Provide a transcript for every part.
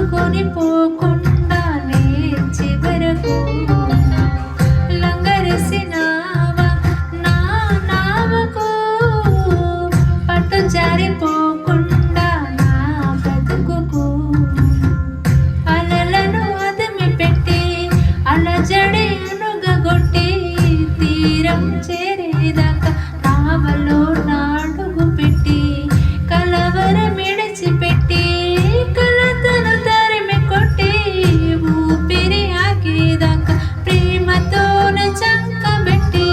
కొట్టుకొని పోకుండానే చివరకు లంగరేసినావా నా నావకు, పట్టు జారిపోకుండా నా బతుకుకు అలలను అదిమి పెట్టి అలజడి అనుగగొట్టి తీరం చేరేదాకా నావలో నాడుగు పెట్టి కలవరం విడిచిపెట్టి కలతను తరిమి కొట్టి ఊపిరి ఆగేదాకా ప్రేమతోనే చంకబెట్టి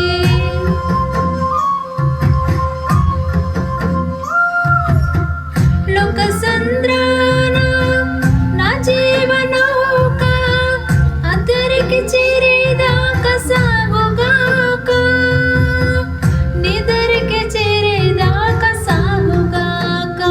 లోక సంద్రాన నా జీవనౌక అద్దరికి చేరేదాకా సాగుగాక, నిదరికి చేరేదాకా సాగుగాక.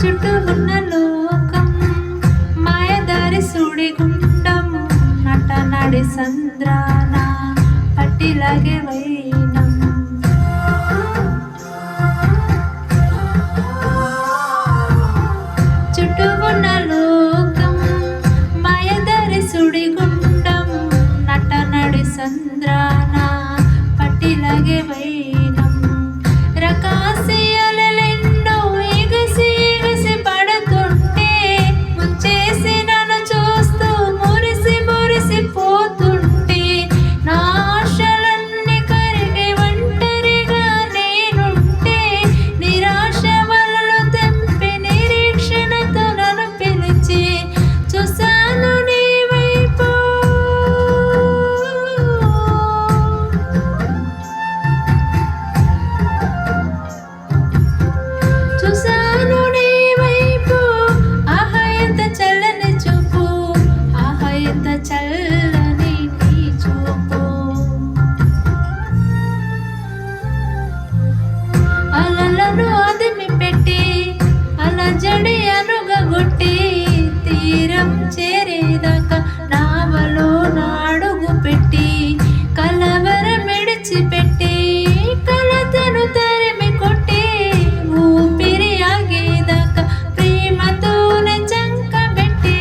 చుట్టూ ఉన్న లోకం మాయదారి సుడిగుండం నటనడి సంద్రాన పట్టిలాగే వైనం, చుట్టూ ఉన్న లోకం మాయదారి సుడిగుండం నటనడి సంద్రాన పట్టిలాగే వైనం. రకాసి అలలెన్నో ఎగసి ఎగసి పడుతుంటే ముంచేసి నన్ను చూస్తూ మురిసి మురిసిపోతుంటే నా ఆశలన్నీ కరిగి ఒంటరిగా నేనుంటే నిరాశ వలలు తెంపి నిరీక్షణతో నన్ను పిలిచి చూశాను నీ వైపు, చూశాను నీ వైపు. ఆహా ఎంత చల్లని చూపు, ఆహా ఎంత చల్లని నీ చూపు. అలలను అదిమి పెట్టి అలజడి అనుగగొట్టి తీరం చేరేదాకా నావలో నాడుగు పెట్టి కలవరం విడిచిపెట్టి కలతను తరిమి కొట్టి ఊపిరి ఆగేదాకా ప్రేమతోనే చంకబెట్టి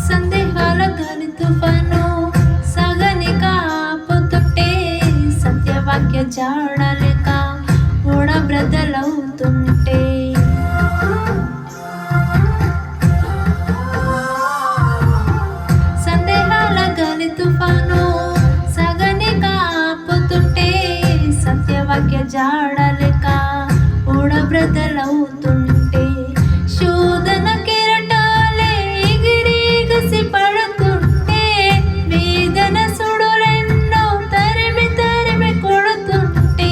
సందేహాల గాలి తుఫాను సాగని కాపుతుంటే సత్యవాక్య జాడలేక ఓడ బ్రదలవుతుంటే సందేహాల గాలి తుఫాను సాగని కాపుతుంటే సత్యవాక్య జాడలేక ఓడ బ్రదలవుతుంటే శోధన కెరటాలే ఎగిరి ఎగసి పడుతుంటే వేదన సుడులెన్నో తరిమి తరిమి కొడుతుంటే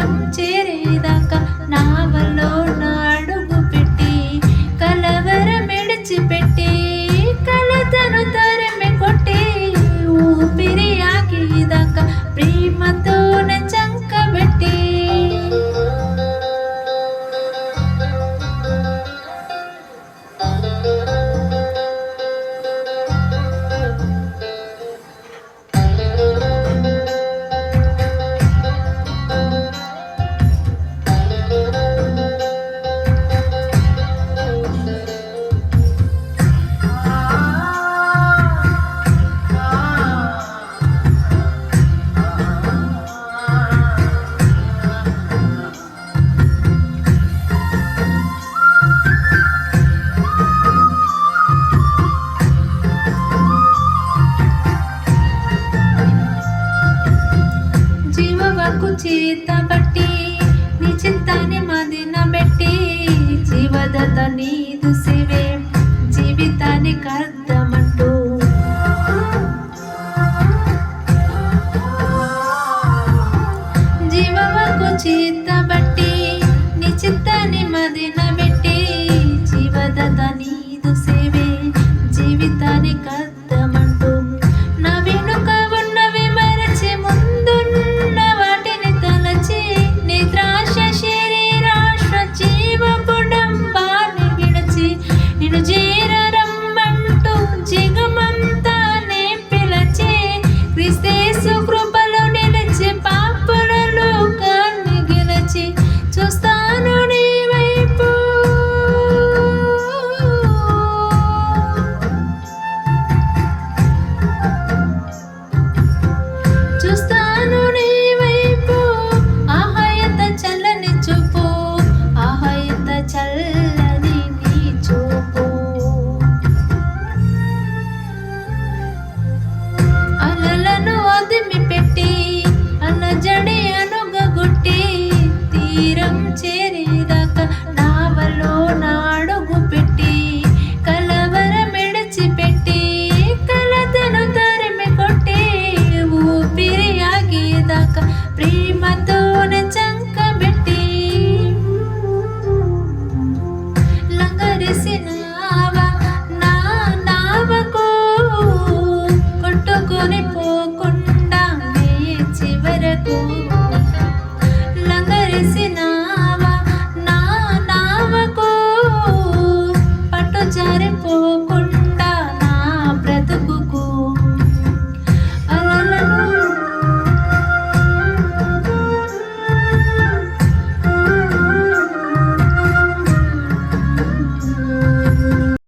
తీరం చేరేదాకా నావలో అడుగు పెట్టి కలవరమిడిచిపెట్టి కలతను తరిమి కొట్టి ఊపిరి ఆగేదాకా ప్రేమతోనే చంకబెట్టి చేత బట్టి నీ చిత్తాన్ని మదిన పెట్టి జీవదత నీదు సేవే జీవితానికి అర్థమంటూ జీవవకు చేత బట్టి నీ చిత్తాన్ని మదిన పెట్టి జీవదత నీదు సేవే జీవితానికి అర్థమంటూ నా వెనుక ఉన్నవి మరచి ముందున్న వాటిని తలచి నిద్రాశ శరీరాశ జీవపుడంబాన్ని విడచి నిన్ను చేరరమ్మంటూ జగమంతా నే పిలచి క్రీస్తేసు కృపలో నిలిచి పాపుల లోకాన్ని గెలిచి చూస్తాను నీ వైపు చూస్తాను నీ వైపు ఆహాయత చల్లని చూపు ఆహాయత చల్లని నీ చూపు అలలను అదిమి పెట్టి అలజడి అనుగగొట్టి తీరం చేరేదాకా నావలో అడుగు పెట్టి కలవరమిడిచిపెట్టి కలతను తరిమి కొట్టి ఊపిరి ఆగేదాకా ప్రేమతో